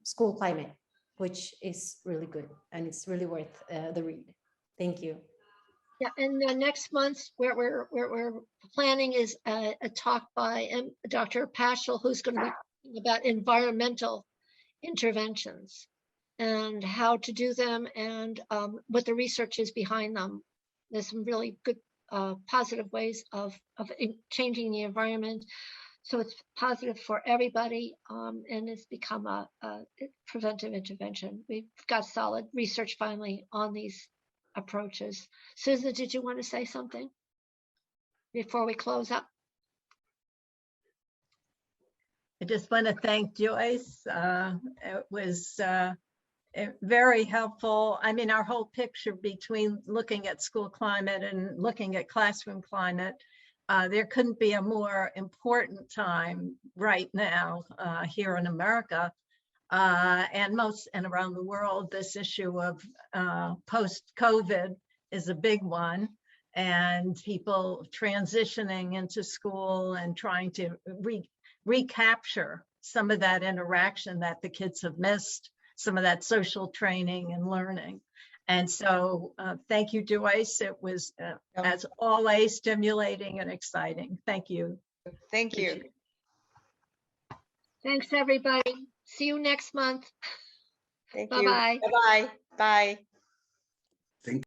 school climate, which is really good and it's really worth the read. Thank you. Yeah, and next month, we're planning is a talk by Dr. Paschal, who's going to be talking about environmental interventions and how to do them, and what the research is behind them. There's some really good positive ways of changing the environment, so it's positive for everybody, and it's become a preventive intervention. We've got solid research finally on these approaches. Susan, did you want to say something before we close up? I just want to thank Joyce. It was very helpful. I mean, our whole picture between looking at school climate and looking at classroom climate, there couldn't be a more important time right now here in America. And around the world, this issue of post-COVID is a big one, and people transitioning into school and trying to recapture some of that interaction that the kids have missed, some of that social training and learning. And so thank you, Joyce. It was as always stimulating and exciting. Thank you. Thank you. Thanks, everybody. See you next month. Thank you. Bye-bye. Bye-bye. Bye. Thank you.